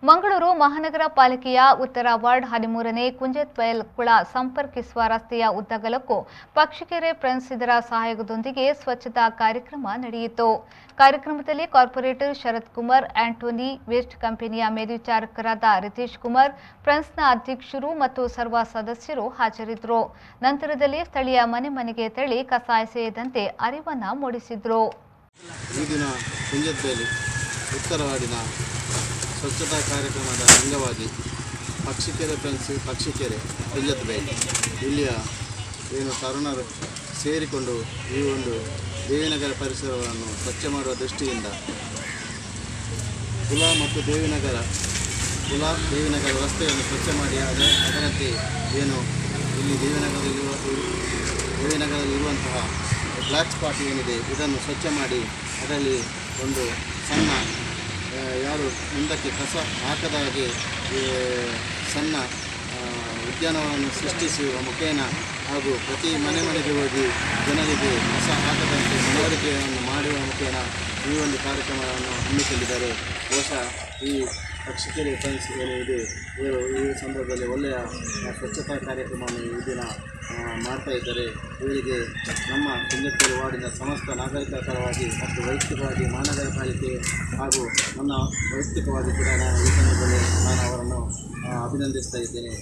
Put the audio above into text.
ಮಂಗಳೂರು ಮಹಾನಗರ ಪಾಲಿಕೆಯ ಉತ್ತರ ವಾರ್ಡ್ 13ನೇ ಕುಂಜತ್ಬೈಲ್ ಕುಳ ಸಂಪರ್ಕಿಸುವ ರಸ್ತೆಯ ಉದ್ದಗಲಕ್ಕೂ ಪಕ್ಷಿಕೆರೆ ಫ್ರೆಂಡ್ಸ್ ಇದರ ಸಹಯೋಗದೊಂದಿಗೆ ಸ್ವಚ್ಛತಾ ಕಾರ್ಯಕ್ರಮ ನಡೆಯಿತು. ಕಾರ್ಯಕ್ರಮದಲ್ಲಿ ಕಾರ್ಪೊರೇಟರ್ ಶರತ್ ಕುಮಾರ್, ಆಂಟೋನಿ, ವೇಸ್ಟ್ ಕಂಪನಿಯ ಮೇಲ್ವಿಚಾರಕರಾದ ರಿತೇಶ್ ಕುಮಾರ್, ಫ್ರೆಂಡ್ಸ್ನ ಅಧ್ಯಕ್ಷರು ಮತ್ತು ಸರ್ವ ಸದಸ್ಯರು ಹಾಜರಿದ್ದರು. ನಂತರದಲ್ಲಿ ಸ್ಥಳೀಯ ಮನೆ ಮನೆಗೆ ತೆರಳಿ ಕಸ ಎಸೆಯದಂತೆ ಅರಿವನ್ನು ಮೂಡಿಸಿದರು. ಈ ದಿನ ಕುಂಜತ್ಬೈಲ್ ಉತ್ತರ ವಾರ್ಡಿನ ಸ್ವಚ್ಛತಾ ಕಾರ್ಯಕ್ರಮದ ಅಂಗವಾಗಿ ಪಕ್ಷಿಕೆರೆ ಫ್ರೆಂಡ್ಸ್ ಪಕ್ಷಿಕೆರೆ ಕುಂಜತ್ಬೈಲ್ ಇಲ್ಲಿಯ ಏನು ತರುಣರು ಸೇರಿಕೊಂಡು ಈ ಒಂದು ದೇವಿನಗರ ಪರಿಸರವನ್ನು ಸ್ವಚ್ಛ ಮಾಡುವ ದೃಷ್ಟಿಯಿಂದ ಕುಲ ಮತ್ತು ದೇವಿನಗರ ರಸ್ತೆಯನ್ನು ಸ್ವಚ್ಛ ಮಾಡಿ ಅದರಂತೆ ಏನು ಇಲ್ಲಿ ದೇವಿನಗರದಲ್ಲಿರುವಂತಹ ಬ್ಲ್ಯಾಕ್ ಸ್ಪಾಟ್ ಏನಿದೆ ಇದನ್ನು ಸ್ವಚ್ಛ ಮಾಡಿ ಅದರಲ್ಲಿ ಒಂದು ಸಣ್ಣ ಯಾರು ಮುಂದಕ್ಕೆ ಕಸ ಹಾಕದ ಹಾಗೆ ಸಣ್ಣ ಉದ್ಯಾನವನ್ನು ಸೃಷ್ಟಿಸುವ ಮುಖೇನ ಹಾಗೂ ಪ್ರತಿ ಮನೆಗೆ ಹೋಗಿ ಜನರಿಗೆ ಕಸ ಹಾಕದಂತೆ ಮನವರಿಕೆಯನ್ನು ಮಾಡುವ ಮುಖೇನ ಈ ಒಂದು ಕಾರ್ಯಕ್ರಮವನ್ನು ಹಮ್ಮಿಕೊಂಡಿದ್ದಾರೆ. ಬಹುಶಃ ಈ ಪಕ್ಷಿಕೆರೆ ಫ್ರೆಂಡ್ಸ್ ಏನಿದೆ ಈ ಸಂದರ್ಭದಲ್ಲಿ ಒಳ್ಳೆಯ ಸ್ವಚ್ಛತಾ ಕಾರ್ಯಕ್ರಮವನ್ನು ಈ ದಿನ ಮಾಡ್ತಾ ಇದ್ದಾರೆ. ಇವರಿಗೆ ನಮ್ಮ ಕುಂಜತ್ಬೈಲ್ ವಾರ್ಡಿನ ಸಮಸ್ತ ನಾಗರಿಕರ ಪರವಾಗಿ ಮತ್ತು ವೈಯಕ್ತಿಕವಾಗಿ ಮಹಾನಗರ ಪಾಲಿಕೆ ಹಾಗೂ ನನ್ನ ವೈಯಕ್ತಿಕವಾಗಿ ಕೂಡ ನಾನು ಈ ಸಂದರ್ಭದಲ್ಲಿ ಅವರನ್ನು ಅಭಿನಂದಿಸ್ತಾ ಇದ್ದೇನೆ.